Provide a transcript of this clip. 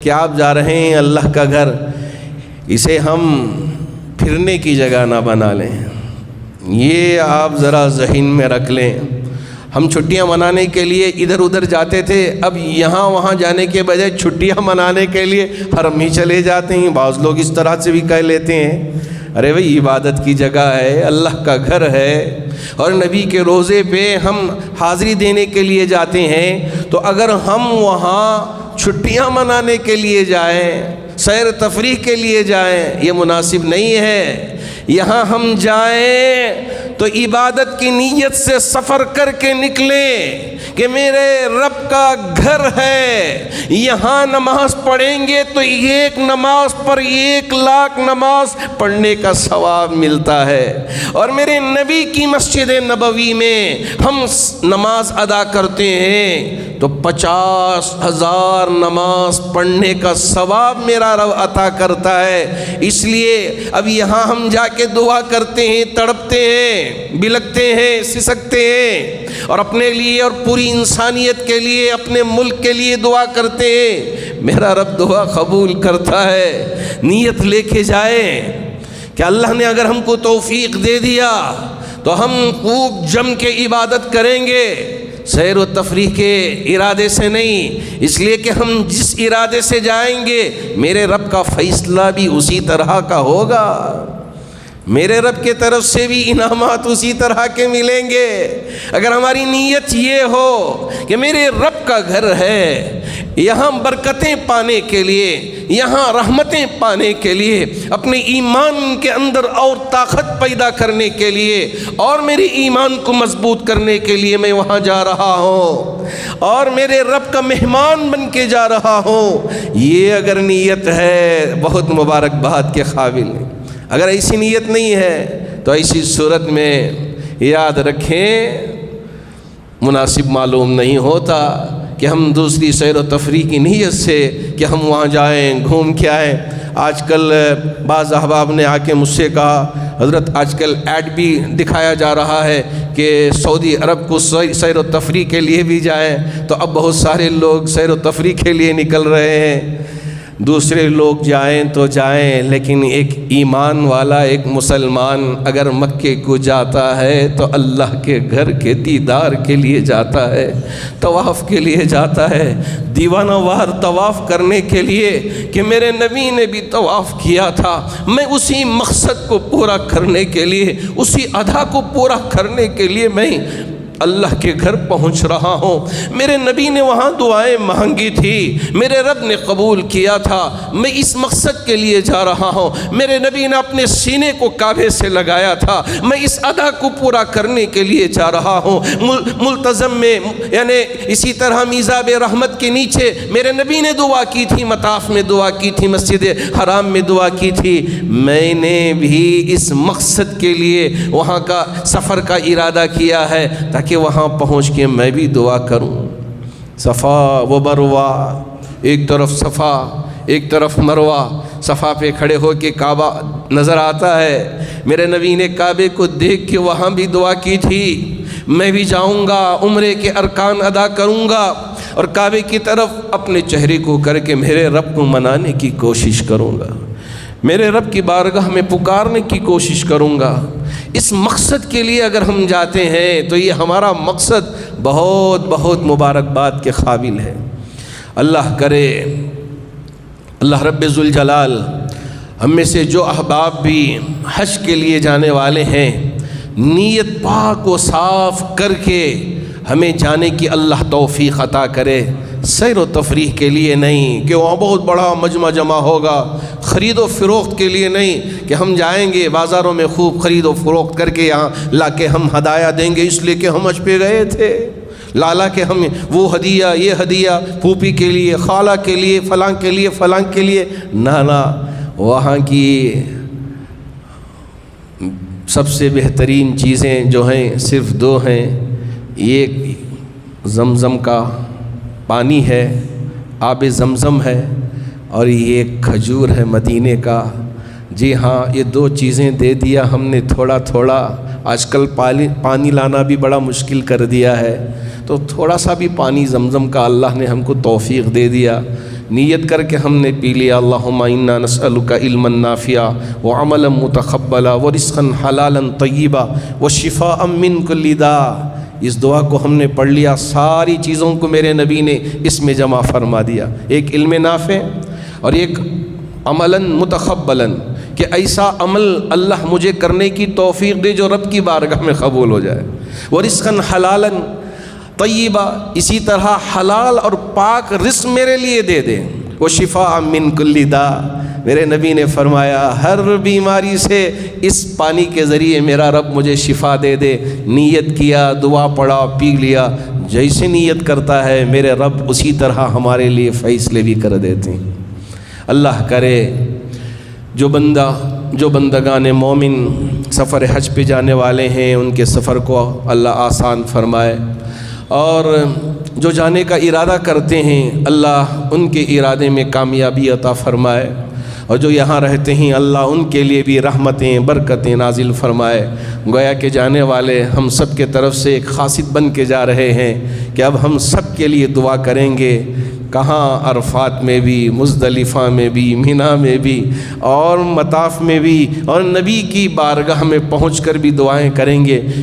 کہ آپ جا رہے ہیں اللہ کا گھر، اسے ہم پھرنے کی جگہ نہ بنا لیں، یہ آپ ذرا ذہن میں رکھ لیں۔ ہم چھٹیاں منانے کے لیے ادھر ادھر جاتے تھے، اب یہاں وہاں جانے کے بجائے چھٹیاں منانے کے لیے حرم ہی چلے جاتے ہیں۔ بعض لوگ اس طرح سے بھی کہہ لیتے ہیں، ارے بھائی عبادت کی جگہ ہے، اللہ کا گھر ہے، اور نبی کے روضے پہ ہم حاضری دینے کے لیے جاتے ہیں، تو اگر ہم وہاں چھٹیاں منانے کے لیے جائیں، سیر تفریح کے لیے جائیں، یہ مناسب نہیں ہے۔ یہاں ہم جائیں تو عبادت کی نیت سے سفر کر کے نکلیں کہ میرے رب کا گھر ہے، یہاں نماز پڑھیں گے تو ایک نماز پر 1,00,000 نماز پڑھنے کا ثواب ملتا ہے، اور میرے نبی کی مسجد نبوی میں ہم نماز ادا کرتے ہیں تو 50,000 نماز پڑھنے کا ثواب میرا رب عطا کرتا ہے۔ اس لیے اب یہاں ہم جا کے دعا کرتے ہیں، تڑپتے ہیں، بلکتے ہیں، سسکتے ہیں، اور اپنے لیے اور پوری انسانیت کے لیے، اپنے ملک کے لیے دعا کرتے ہیں، میرا رب دعا قبول کرتا ہے۔ نیت لے کے جائیں کہ اللہ نے اگر ہم کو توفیق دے دیا تو ہم خوب جم کے عبادت کریں گے، سیر و تفریح کے ارادے سے نہیں، اس لیے کہ ہم جس ارادے سے جائیں گے میرے رب کا فیصلہ بھی اسی طرح کا ہوگا، میرے رب کے طرف سے بھی انعامات اسی طرح کے ملیں گے۔ اگر ہماری نیت یہ ہو کہ میرے رب کا گھر ہے، یہاں برکتیں پانے کے لیے، یہاں رحمتیں پانے کے لیے، اپنے ایمان کے اندر اور طاقت پیدا کرنے کے لیے، اور میرے ایمان کو مضبوط کرنے کے لیے میں وہاں جا رہا ہوں، اور میرے رب کا مہمان بن کے جا رہا ہوں، یہ اگر نیت ہے بہت مبارکباد کے قابل ہے۔ اگر ایسی نیت نہیں ہے تو ایسی صورت میں یاد رکھیں مناسب معلوم نہیں ہوتا کہ ہم دوسری سیر و تفریح کی نیت سے کہ ہم وہاں جائیں، گھوم کے آئیں۔ آج کل بعض احباب نے آ کے مجھ سے کہا حضرت آج کل ایڈ بھی دکھایا جا رہا ہے کہ سعودی عرب کو سیر و تفریح کے لیے بھی جائیں، تو اب بہت سارے لوگ سیر و تفریح کے لیے نکل رہے ہیں۔ دوسرے لوگ جائیں تو جائیں، لیکن ایک ایمان والا، ایک مسلمان اگر مکے کو جاتا ہے تو اللہ کے گھر کے دیدار کے لیے جاتا ہے، طواف کے لیے جاتا ہے، دیوانہ وار طواف کرنے کے لیے کہ میرے نبی نے بھی طواف کیا تھا، میں اسی مقصد کو پورا کرنے کے لیے، اسی ادا کو پورا کرنے کے لیے میں اللہ کے گھر پہنچ رہا ہوں۔ میرے نبی نے وہاں دعائیں مانگی تھی، میرے رب نے قبول کیا تھا، میں اس مقصد کے لیے جا رہا ہوں۔ میرے نبی نے اپنے سینے کو کعبے سے لگایا تھا، میں اس ادا کو پورا کرنے کے لیے جا رہا ہوں۔ ملتزم میں یعنی اسی طرح میزاب رحمت کے نیچے میرے نبی نے دعا کی تھی، مطاف میں دعا کی تھی، مسجد حرام میں دعا کی تھی، میں نے بھی اس مقصد کے لیے وہاں کا سفر کا ارادہ کیا ہے تاکہ کہ وہاں پہنچ کے میں بھی دعا کروں۔ صفا و مروہ، ایک طرف صفا ایک طرف مروہ، صفا پہ کھڑے ہو کے کعبہ نظر آتا ہے، میرے نبی نے کعبے کو دیکھ کے وہاں بھی دعا کی تھی، میں بھی جاؤں گا، عمرے کے ارکان ادا کروں گا، اور کعبے کی طرف اپنے چہرے کو کر کے میرے رب کو منانے کی کوشش کروں گا، میرے رب کی بارگاہ میں پکارنے کی کوشش کروں گا۔ اس مقصد کے لیے اگر ہم جاتے ہیں تو یہ ہمارا مقصد بہت بہت مبارکباد کے قابل ہے۔ اللہ کرے اللہ رب ذوالجلال ہم میں سے جو احباب بھی حج کے لیے جانے والے ہیں، نیت پاک و صاف کر کے ہمیں جانے کی اللہ توفیق عطا کرے، سیر و تفریح کے لیے نہیں کہ وہاں بہت بڑا مجمع جمع ہوگا، خرید و فروخت کے لیے نہیں کہ ہم جائیں گے بازاروں میں خوب خرید و فروخت کر کے یہاں لا کے ہم ہدایہ دیں گے اس لیے کہ ہم حج پہ گئے تھے، لالا کہ ہم وہ ہدیہ یہ ہدیہ پھوپھی کے لیے، خالہ کے لیے، فلاں کے لیے، فلاں کے لیے، نہ وہاں کی سب سے بہترین چیزیں جو ہیں صرف دو ہیں، ایک زمزم کا پانی ہے، آب زمزم ہے، اور یہ کھجور ہے مدینے کا۔ جی ہاں، یہ دو چیزیں دے دیا ہم نے تھوڑا تھوڑا، آج کل پانی لانا بھی بڑا مشکل کر دیا ہے، تو تھوڑا سا بھی پانی زمزم کا اللہ نے ہم کو توفیق دے دیا نیت کر کے ہم نے پی لیا، اللہم انا نسألک علما نافعا وعملا متقبلا ورزقا حلالا طیبا وشفاء من کل داء۔ اس دعا کو ہم نے پڑھ لیا، ساری چیزوں کو میرے نبی نے اس میں جمع فرما دیا، ایک علم نافع اور ایک عملا متقبلا، کہ ایسا عمل اللہ مجھے کرنے کی توفیق دے جو رب کی بارگاہ میں قبول ہو جائے، ورزقا حلالا طیبہ، اسی طرح حلال اور پاک رزق میرے لیے دے دے، وشفاء من کل داء، میرے نبی نے فرمایا ہر بیماری سے اس پانی کے ذریعے میرا رب مجھے شفا دے دے۔ نیت کیا، دعا پڑھا، پی لیا، جیسے نیت کرتا ہے میرے رب اسی طرح ہمارے لیے فیصلے بھی کر دیتے ہیں۔ اللہ کرے جو بندگان مومن سفر حج پہ جانے والے ہیں ان کے سفر کو اللہ آسان فرمائے، اور جو جانے کا ارادہ کرتے ہیں اللہ ان کے ارادے میں کامیابی عطا فرمائے، اور جو یہاں رہتے ہیں اللہ ان کے لیے بھی رحمتیں برکتیں نازل فرمائے۔ گویا کہ جانے والے ہم سب کے طرف سے ایک خاصیت بن کے جا رہے ہیں کہ اب ہم سب کے لیے دعا کریں گے، کہاں عرفات میں بھی، مزدلفہ میں بھی، مینا میں بھی، اور مطاف میں بھی، اور نبی کی بارگاہ میں پہنچ کر بھی دعائیں کریں گے۔